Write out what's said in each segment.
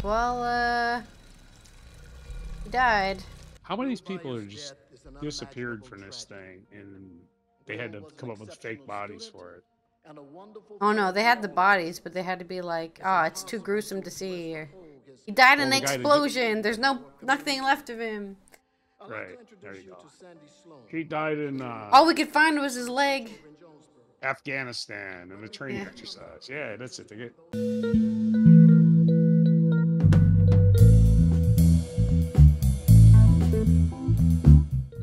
Well, he died. How many of these people are just disappeared from this thing and they had to come up with fake bodies for it? Oh no, they had the bodies, but they had to be like, oh, it's too gruesome to see. Or, he died in an explosion. There's nothing left of him. Right, there you go. He died in all we could find was his leg. Afghanistan in a training exercise. Yeah, that's it. They get.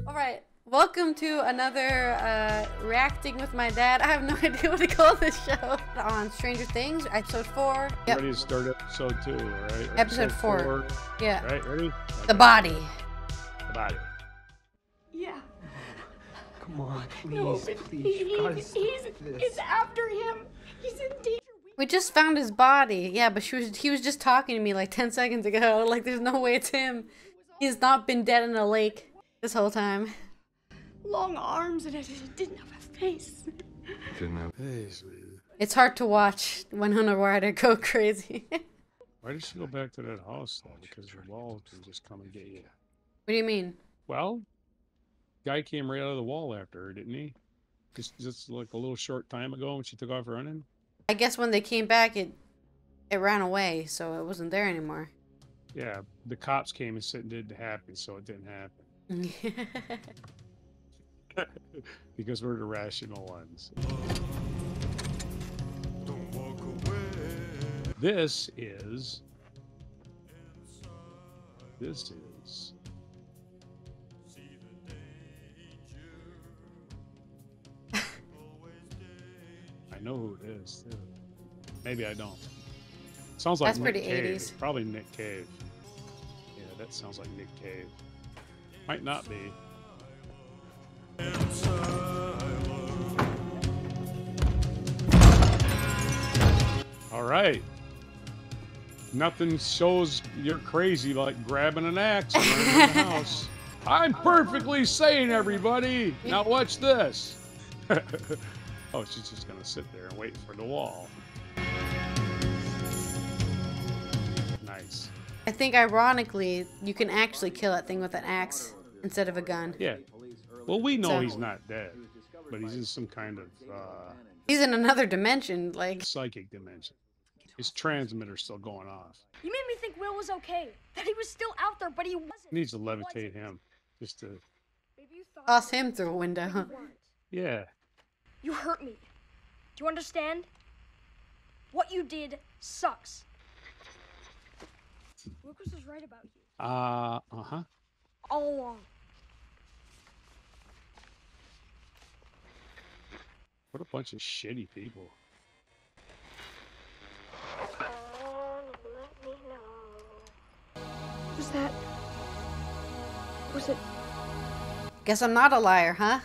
Alright, welcome to another Reacting with My Dad. I have no idea what to call this show. On Stranger Things, episode 4. Yep. Ready to start episode 2, right? Episode 4. Yeah. Right, ready? Okay. The body. The body. Yeah. Come on, please, No, please. It's after him. He's in danger. We just found his body. Yeah, but he was just talking to me like 10 seconds ago. Like, there's no way it's him. He's not been dead in a lake this whole time. Long arms and it didn't have a face. Didn't have. Hey, sweetie. It's hard to watch Winona Ryder go crazy. Why did she go back to that house though? Because the wall can just come and get you. What do you mean? Well, guy came right out of the wall after her, didn't he? Just like a little short time ago when she took off running. I guess when they came back, it ran away, so it wasn't there anymore. Yeah, the cops came and said it didn't happen, so it didn't happen. Because we're the rational ones. This is. I know who it is, too. Maybe I don't. Sounds like That's Nick pretty Cave. 80s. Probably Nick Cave. Yeah, that sounds like Nick Cave. Might not be. All right. Nothing shows you're crazy like grabbing an axe and running in the house. I'm perfectly sane, everybody. Now watch this. Oh, she's just gonna sit there and wait for the wall. Nice. I think ironically, you can actually kill that thing with an axe instead of a gun. Yeah. Well, we know So- he's not dead, but he's in some kind of He's in another dimension, like. psychic dimension. His transmitter's still going off. You made me think Will was okay. That he was still out there, but he wasn't. Needs to levitate him, just to. Maybe you thought Toss him through a but window. you weren't. Yeah. You hurt me. Do you understand? What you did sucks. Lucas was right about you. Uh-huh. All along. What a bunch of shitty people. Was that? Was it? Guess I'm not a liar, huh?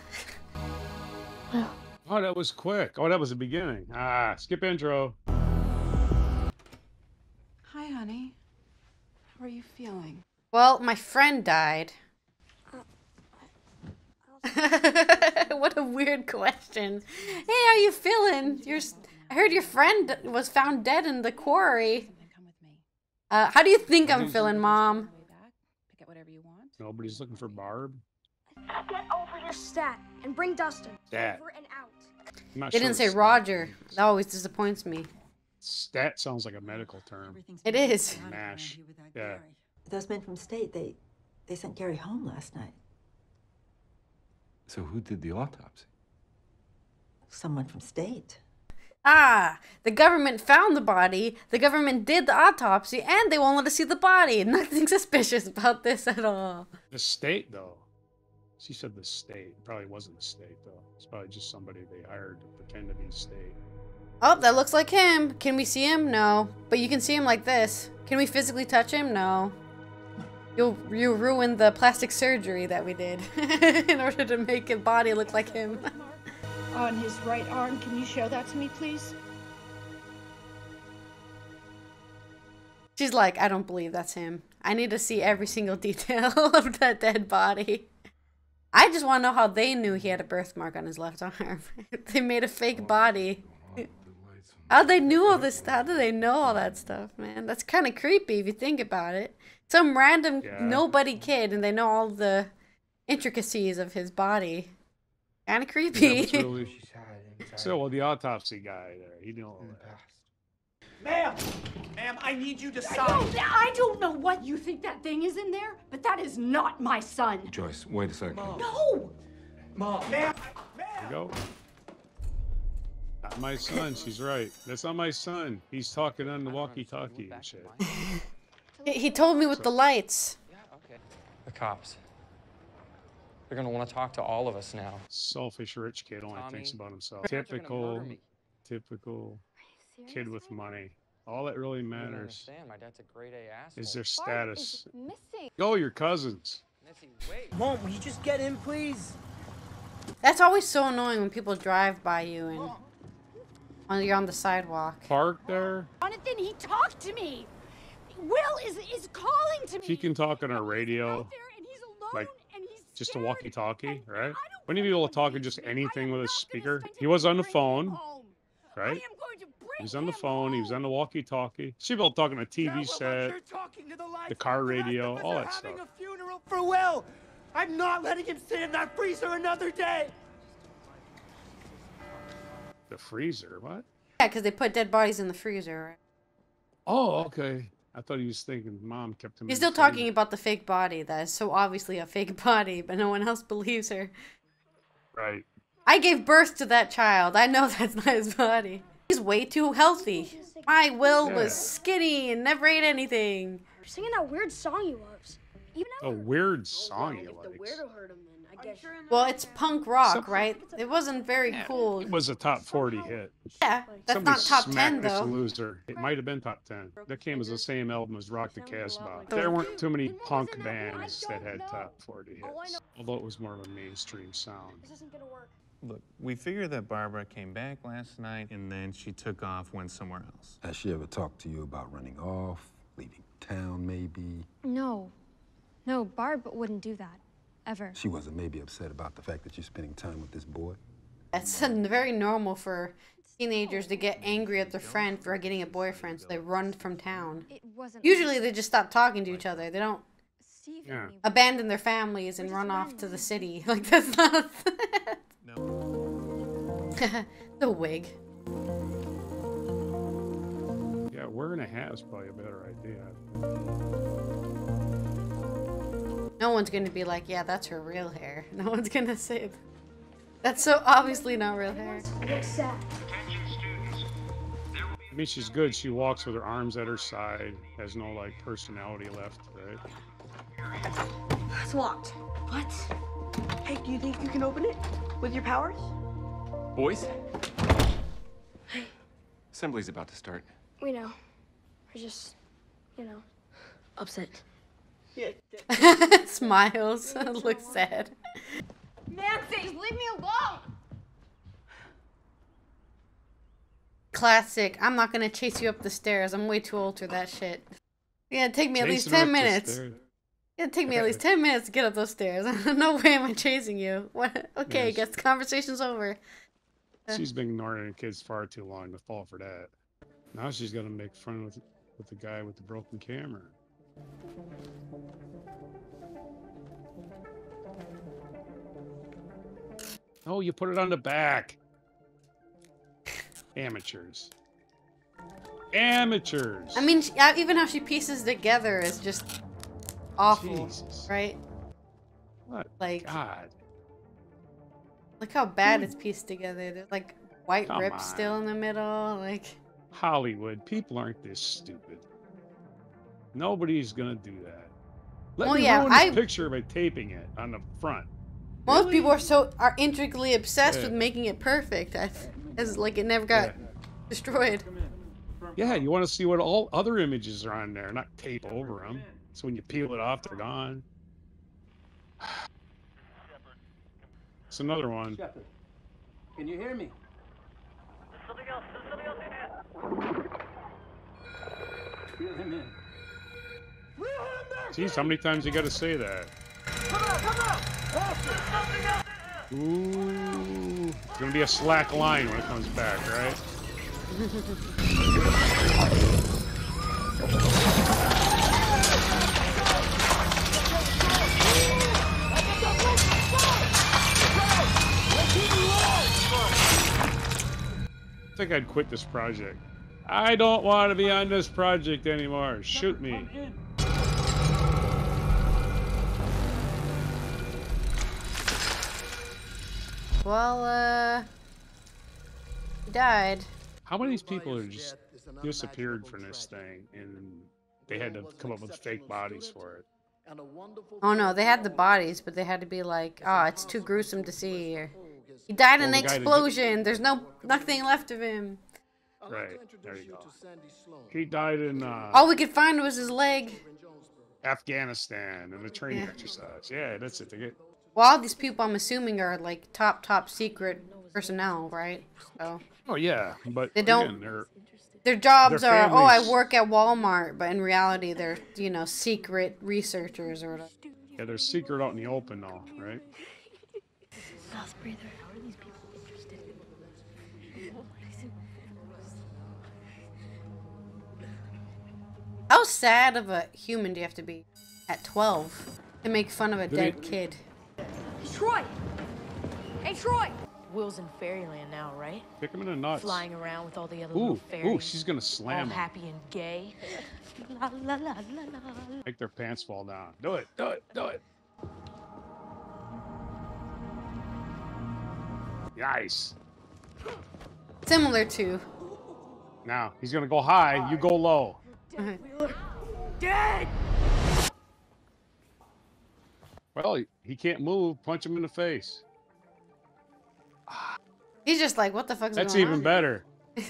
Well. Oh, that was quick. Oh, that was the beginning. Ah, skip intro. Hi, honey. How are you feeling? Well, my friend died. What a weird question. Hey, how you feeling? I heard your friend was found dead in the quarry. Come with me. How do you think I'm feeling, Mom? On the way back, pick up whatever you want. Nobody's looking for Barb. Get over your stat and bring Dustin. Stat. Over and out. I'm not They sure didn't say what Roger. stat means. That always disappoints me. Stat sounds like a medical term. It is. MASH. Yeah. Those men from state, they sent Gary home last night. So who did the autopsy? Someone from state. Ah, the government found the body, the government did the autopsy, and they won't let us see the body. Nothing suspicious about this at all. The state, though. She said the state. Probably wasn't the state, though. It's probably just somebody they hired to pretend to be state. Oh, that looks like him. Can we see him? No. But you can see him like this. Can we physically touch him? No. You'll ruin the plastic surgery that we did in order to make his body look like him. On his right arm. Can you show that to me, please? She's like, I don't believe that's him. I need to see every single detail of that dead body. I just want to know how they knew he had a birthmark on his left arm. They made a fake body. How they knew all this? How do they know all that stuff, man? That's kind of creepy if you think about it. Some random nobody kid, and they know all the intricacies of his body. Kind of creepy. Yeah, really... So, well, the autopsy guy there, he knew all that. Ma'am, I need you to sign. I don't know what you think that thing is in there, but that is not my son. Joyce, wait a second. Mom. No! Mom. Ma'am. There you go. Not my son, she's right. That's not my son. He's talking on the walkie-talkie and shit. He told me with the lights. Yeah, okay. The cops. They're gonna want to talk to all of us now. Selfish rich kid only thinks about himself. Typical kid with money. All that really matters My dad's a grade A asshole. is their status. Missing. Oh, your cousins. Missy, wait. Mom, will you just get in, please? That's always so annoying when people drive by you and when you're on the sidewalk. Park there. Jonathan, he talked to me. Will is calling to me. He can talk on a radio, And he's alone, like and he's just a scared, walkie-talkie, right? and When you be able to talk just anything with a speaker? He was on the phone, right? He was on the phone. He was on the walkie-talkie. She was talking to TV set, the car radio, all that stuff. Having a funeral for Will. I'm not letting him sit in that freezer another day. The freezer, what? Yeah, because they put dead bodies in the freezer, right? Oh, okay. I thought he was thinking Mom kept him. He's in still the talking freezer. about the fake body that is so obviously a fake body, but no one else believes her. Right. I gave birth to that child. I know that's not his body. He's way too healthy. My Will was skinny and never ate anything. You're singing that weird song he loves. Even A weird song he likes. heard him, then I guess. Well, it's punk rock, right? It wasn't very cool. It was a top 40 hit. Yeah, that's Somebody not top 10 smacked this though. loser. It might have been top 10. That came as the same album as Rock the Casbah. There weren't too many punk bands that had top 40 hits, although it was more of a mainstream sound. This isn't gonna work. Look, we figured that Barbara came back last night and then she took off, went somewhere else. Has she ever talked to you about running off, leaving town maybe? No. No, Barb wouldn't do that. Ever. She wasn't maybe upset about the fact that you're spending time with this boy? It's very normal for teenagers to get angry at their friend for getting a boyfriend, so they run from town. It wasn't. Usually they just stop talking to each other. They don't Steve Yeah. abandon their families and run off to the city. Like, that's not... The wig. Yeah, wearing a hat is probably a better idea. No one's gonna be like, yeah, that's her real hair. No one's gonna say that. That's so obviously not real hair. Looks sad. I mean, she's good. She walks with her arms at her side, has no, like, personality left, right? It's locked. What? Hey, do you think you can open it with your powers? Boys? Assembly's about to start. We know. We're just, you know, upset. Yeah. Smiles. Looks sad. Nancy, leave me alone. Classic. I'm not gonna chase you up the stairs. I'm way too old for that shit. Yeah, take me at least Chasing her 10 up the minutes. stairs. It'd take me at least 10 minutes to get up those stairs. No way am I chasing you. What? Okay, Yes. guess the conversation's over. She's been ignoring her kids far too long to fall for that. Now she's gonna make fun with the guy with the broken camera. Oh, you put it on the back. Amateurs. Amateurs. I mean, even how she pieces together is just awful, Jesus. right? What? Like, God. look how bad it's pieced together. There's like white Come rips still in the middle. Like, Hollywood. People aren't this stupid. Nobody's gonna do that. Let Well, me yeah, ruin this picture by taping it on the front. most people are intricately obsessed Yeah. with making it perfect, as like it never got destroyed. Yeah, you want to see what all other images are on there, not tape over them. So when you peel it off, they're gone. It's another one. Shepard, can you hear me? There's something else in here. Reel him in. Jeez, how many times you got to say that? Ooh, it's gonna be a slack line when it comes back, right? I think I'd quit this project. I don't want to be on this project anymore. Shoot me. Well, he died. How many of these people are just disappeared from this thing and they had to come up with fake bodies for it? Oh no, they had the bodies, but they had to be like, oh, it's too gruesome to see. Or, he died in an explosion. There's nothing left of him. Right, there you go. He died in all we could find was his leg. Afghanistan in a training exercise. Yeah, that's it. They get. Well, all these people, I'm assuming, are like top secret personnel, right? So. Oh yeah, but they don't. Again, their jobs are, oh, I work at Walmart, but in reality, they're secret researchers or whatever. Yeah, they're secret out in the open, though, right? South breather. How are these people interested? How sad of a human do you have to be at 12 to make fun of a dead kid? Troy! Hey, Troy! Will's in fairyland now, right? Kick him in the nuts. Flying around with all the other little fairies. Ooh, she's gonna slam all happy and gay. La, la, la, la, la. Make their pants fall down. Do it, do it, do it. Nice. Similar to. Now, he's gonna go high, you go low. Dead! Well, he can't move. Punch him in the face. He's just like, what the fuck's going on? That's even better.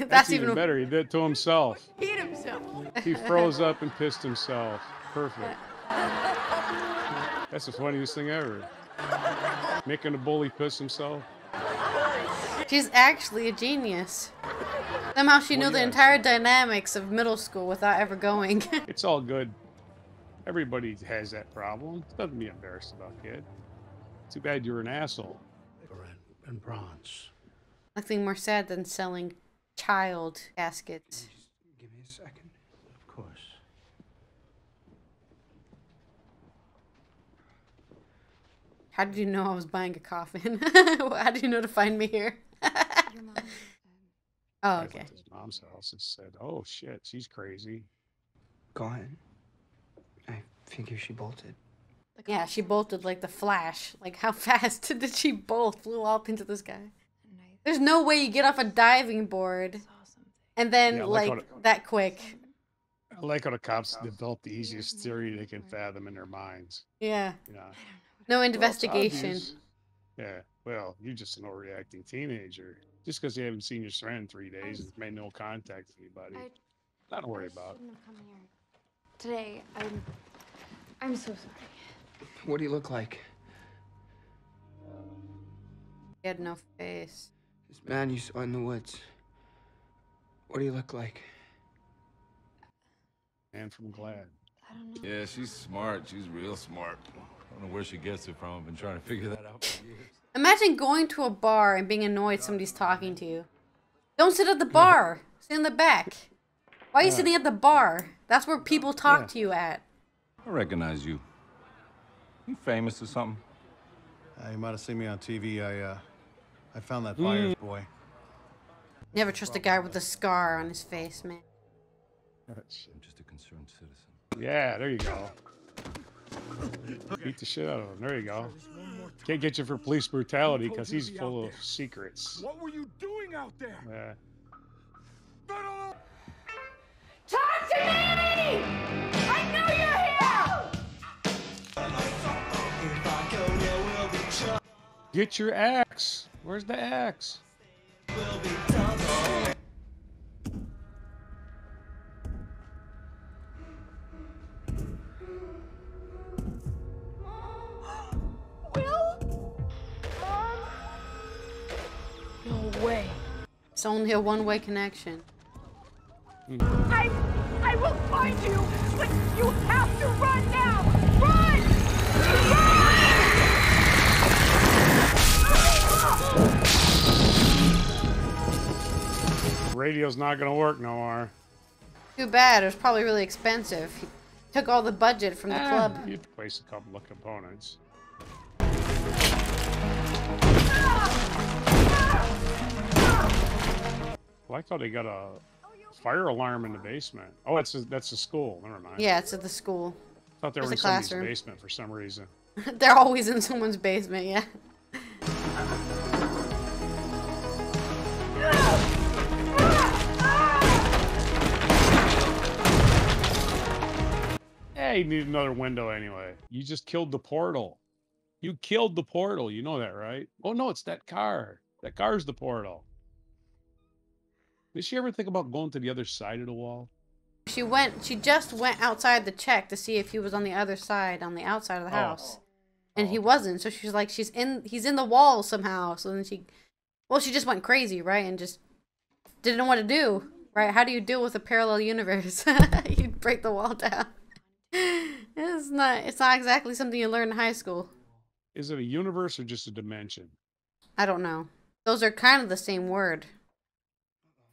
That's even better. He did it to himself. He hit himself. He froze up and pissed himself. Perfect. That's the funniest thing ever. Making a bully piss himself. She's actually a genius. Somehow she knew the entire dynamics of middle school without ever going. It's all good. Everybody has that problem. Nothing to be embarrassed about, kid. Too bad you're an asshole. And bronze. Nothing more sad than selling child caskets. Just give me a second. Of course. How did you know I was buying a coffin? How did you know to find me here? Oh, okay. His mom's house and said, "Oh shit, she's crazy." Gone. I figure she bolted. Yeah, she bolted like the Flash. Like, how fast did she bolt? Flew off into the sky. There's no way you get off a diving board and then, that quick. I like how the cops develop the easiest theory they can fathom in their minds. Yeah. You know? No investigation. Yeah, well, you're just an overreacting teenager. Just because you haven't seen your friend in 3 days and made no contact with anybody. Not to worry about. Today, I'm so sorry. What do you look like? He had no face. This man you saw in the woods. What do you look like? Man from Glad. I don't know. Yeah, she's smart. She's real smart. I don't know where she gets it from. I've been trying to figure that out for years. Imagine going to a bar and being annoyed somebody's talking to you. Don't sit at the bar. Sit in the back. Why are you sitting at the bar? That's where people talk to you at. I recognize you. You famous or something? You might have seen me on TV. I found that Byers boy. Never trust a guy with a scar on his face, man. I'm just a concerned citizen. Yeah, there you go. Beat the shit out of him. There you go. Can't get you for police brutality because he's full of secrets. What were you doing out there? Yeah. Talk to me! I know you're here! Get your axe. Where's the axe? No way. It's only a one-way connection. I will find you, but you have to run now! Run! Run! Radio's not gonna work no more. Too bad. It was probably really expensive. He took all the budget from the club. You have to place a couple of components. I like how they got a fire alarm in the basement. Oh, that's a school. Never mind. Yeah, it's at the school. I thought they were in somebody's basement for some reason. They're always in someone's basement, yeah. Hey, you need another window anyway. You just killed the portal. You killed the portal. You know that, right? Oh, no, it's that car. That car's the portal. Did she ever think about going to the other side of the wall? She just went outside to check to see if he was on the other side, on the outside of the house. And he wasn't. So she's like, he's in the wall somehow. So then she just went crazy, right? And just didn't know what to do, right? How do you deal with a parallel universe? You break the wall down. It's not exactly something you learn in high school. Is it a universe or just a dimension? I don't know. Those are kind of the same word.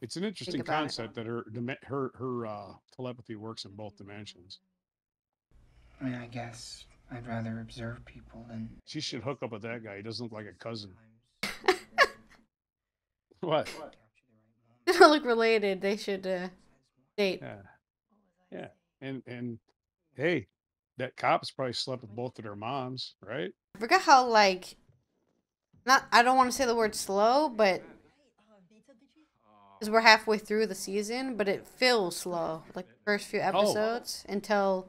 It's an interesting concept that her telepathy works in both dimensions. I mean, I guess I'd rather observe people than... She should hook up with that guy. He doesn't look like a cousin. What? They don't look related. They should date. Yeah. And hey, that cop's probably slept with both of their moms, right? I forgot how, like, I don't want to say the word slow, but because we're halfway through the season, but it feels slow, like the first few episodes until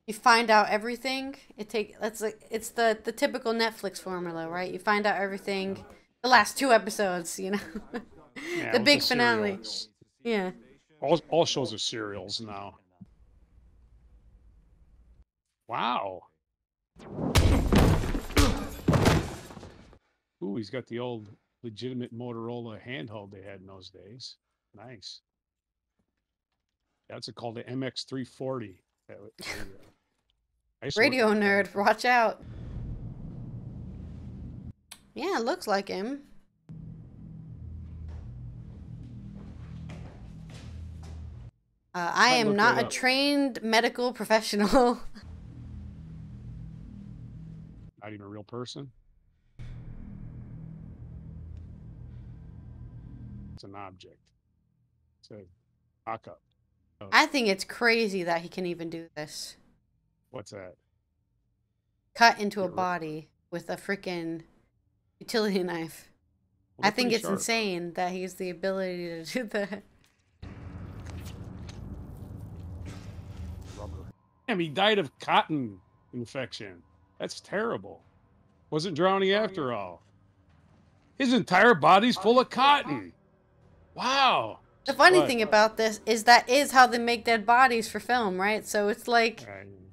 you find out everything. It's the typical Netflix formula, right? You find out everything the last 2 episodes, you know, the big finale. Yeah. All shows are serials now. Wow. Ooh, he's got the old legitimate Motorola handheld they had in those days. Nice. That's called the MX340. Radio nerd, watch out. Yeah, it looks like him. I am not a trained medical professional. Not even a real person? It's an object. It's a mock-up. Oh. I think it's crazy that he can even do this. What's that? Cut into a body with a freaking utility knife. Well, I think it's insane that he has the ability to do that. Rubber. Damn, he died of cotton infection. That's terrible. Wasn't drowning after all. His entire body's full of cotton. Wow. The funny thing about this is that is how they make dead bodies for film, right? So it's like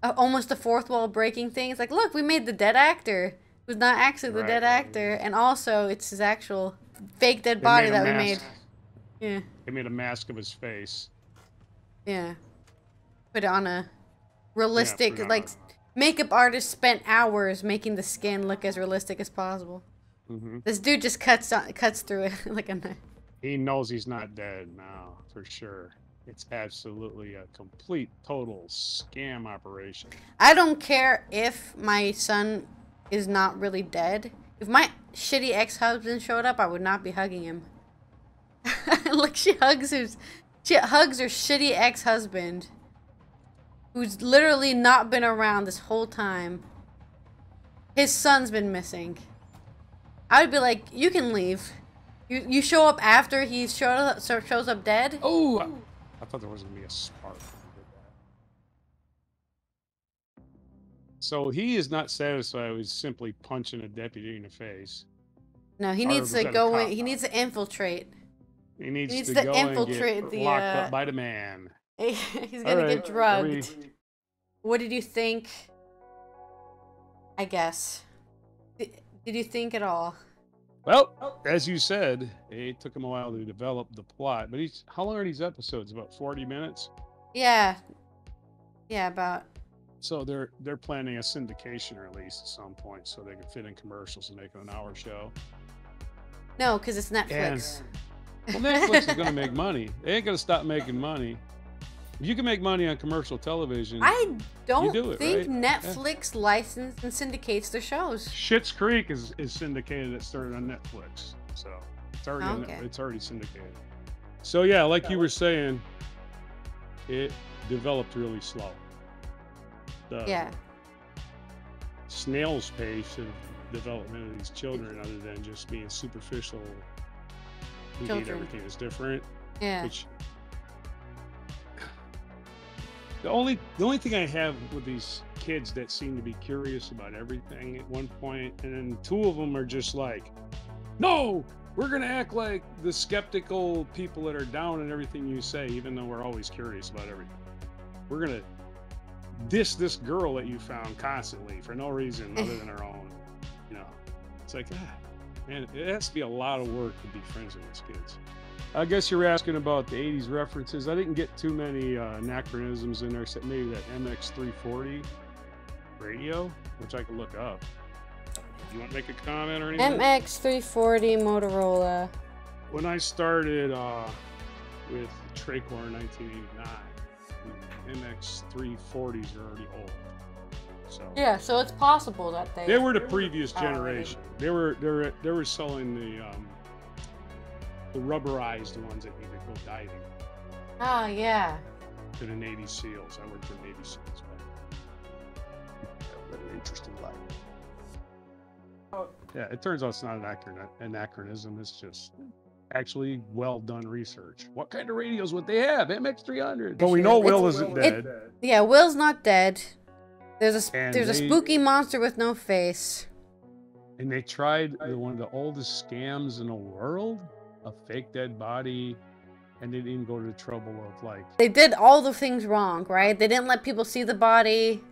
almost a fourth wall breaking thing. It's like, look, we made the dead actor who's not actually the dead actor, and also it's his actual fake dead body that we made. Yeah. They made a mask of his face. Yeah. Put it on a realistic, like, makeup artist spent hours making the skin look as realistic as possible. This dude just cuts through it like a knife. He knows he's not dead now, for sure. It's absolutely a complete, total scam operation. I don't care if my son is not really dead. If my shitty ex-husband showed up, I would not be hugging him. Look, she hugs her shitty ex-husband, who's literally not been around this whole time. His son's been missing. I would be like, you can leave. You show up after he shows up dead? Oh, I thought there was going to be a spark. So he is not satisfied with simply punching a deputy in the face. No, he needs to go in. He needs to infiltrate. He needs to infiltrate and get locked up by the man. He's gonna get drugged. What did you think? I guess. Did you think at all? Well, as you said, it took him a while to develop the plot. But how long are these episodes? About 40 minutes? Yeah. Yeah, about. So they're planning a syndication release at some point so they can fit in commercials and make it an hour show. No, because it's Netflix. Well, Netflix is going to make money. They ain't going to stop making money. If you can make money on commercial television, I don't do it, think right? Netflix licensed and syndicates their shows. Schitt's Creek is syndicated. It started on Netflix, so it's already Okay. it's already syndicated. So yeah, like you were saying, it developed really slow. Yeah. Snail's pace of development of these children, other than just being superficial, we need Children. everything is different. Yeah. Which the only thing I have with these kids that seem to be curious about everything at one point, and then two of them are just like, no, we're gonna act like the skeptical people that are down in everything you say, even though we're always curious about everything. We're gonna diss this girl that you found constantly for no reason other than her own. You know, it's like, man, it has to be a lot of work to be friends with these kids. I guess you're asking about the 80s references. I didn't get too many anachronisms in there, except maybe that MX340 radio, which I can look up. You want to make a comment or anything? MX340 Motorola. When I started with Tracor in 1989, the MX340s are already old. So Yeah, so it's possible that they were the previous already- generation. They were selling the rubberized ones that you could go diving. Oh, yeah. To the Navy SEALs. I worked for Navy SEALs. But an interesting life. Yeah, it turns out it's not an anachronism. It's just actually well done research. What kind of radios would they have? MX300. But we know Will isn't dead. Yeah, Will's not dead. There's a And a they- spooky monster with no face. And they tried one of the oldest scams in the world, a fake dead body, and they didn't even go to the trouble of like. They did all the things wrong, right? They didn't let people see the body.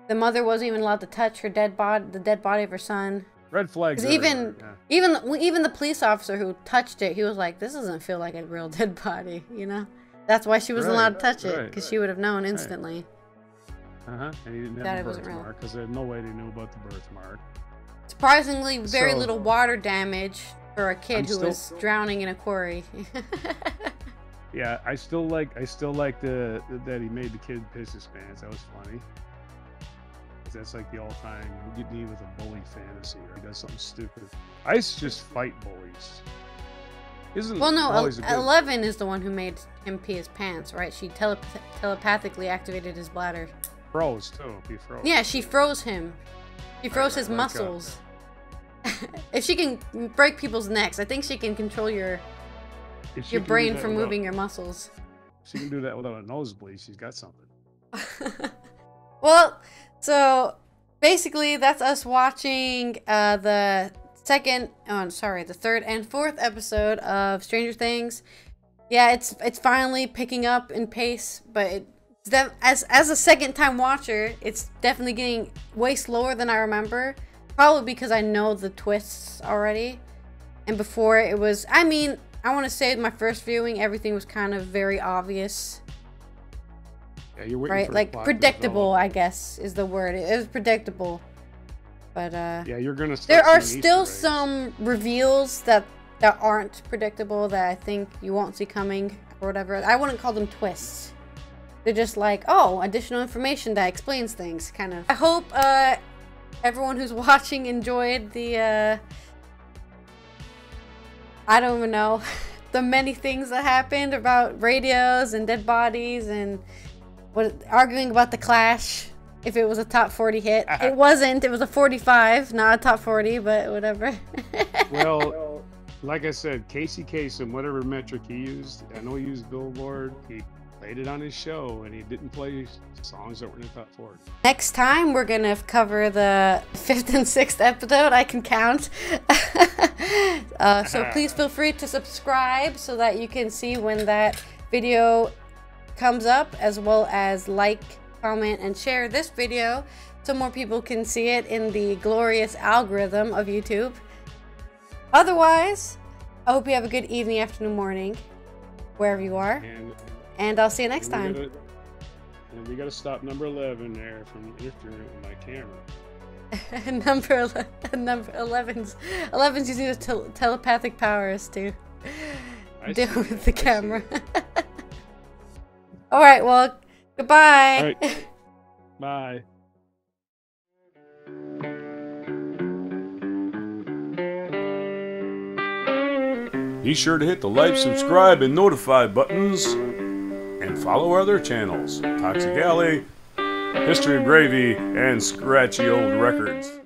The mother wasn't even allowed to touch her dead body, the dead body of her son. Red flags. 'Cause even everywhere, even the police officer who touched it, he was like, "This doesn't feel like a real dead body," you know. That's why she wasn't allowed to touch it, because she would have known instantly. And he didn't That have it the wasn't real. birthmark because they had no way they knew about the birthmark. Surprisingly, very So- little water damage for a kid I'm who still- was drowning in a quarry. Yeah, I still like that he made the kid piss his pants. That was funny. 'Cause that's like the all-time you get me with a bully fantasy, or he does something stupid. I used to just fight bullies. Isn't Well, no, always a good- 11 is the one who made him pee his pants, right? She telepathically activated his bladder. froze too. He froze. Yeah, she froze him. She froze his like, muscles. If she can break people's necks, I think she can control your If she your can do brain that from without- moving your muscles. She can do that without a nosebleed. She's got something. Well, so basically that's us watching the third and fourth episode of Stranger Things. Yeah, it's finally picking up in pace, but as a second time watcher, it's definitely getting way slower than I remember. Probably because I know the twists already. And before it was, I mean, I want to say my first viewing, everything was kind of very obvious. Yeah, you're waiting Right? for the Like plot to predictable, develop. I guess, is the word. It was predictable. But Yeah, you're gonna. there start are seeing still Easter eggs. some reveals that aren't predictable that I think you won't see coming or whatever. I wouldn't call them twists. They're just like, oh, additional information that explains things, kind of. I hope everyone who's watching enjoyed the I don't even know, the many things that happened about radios and dead bodies and arguing about the Clash, if it was a top 40 hit. It wasn't. It was a 45, not a top 40, but whatever. Well, like I said, Casey Kasem, whatever metric he used, I know he used Billboard. He played it on his show, and he didn't play songs that were in the top 40. Next time, we're going to cover the 5th and 6th episode. I can count. So please feel free to subscribe so that you can see when that video comes up, as well as like, comment, and share this video so more people can see it in the glorious algorithm of YouTube. Otherwise, I hope you have a good evening, afternoon, morning, wherever you are. And I'll see you next time. And we gotta stop number 11 there from interfering with my camera. number 11's using his telepathic powers to deal with the camera. All right, well, goodbye. All right. Bye. Be sure to hit the like, subscribe, and notify buttons, and follow our other channels, Toxic Alley, History of Gravy, and Scratchy Old Records.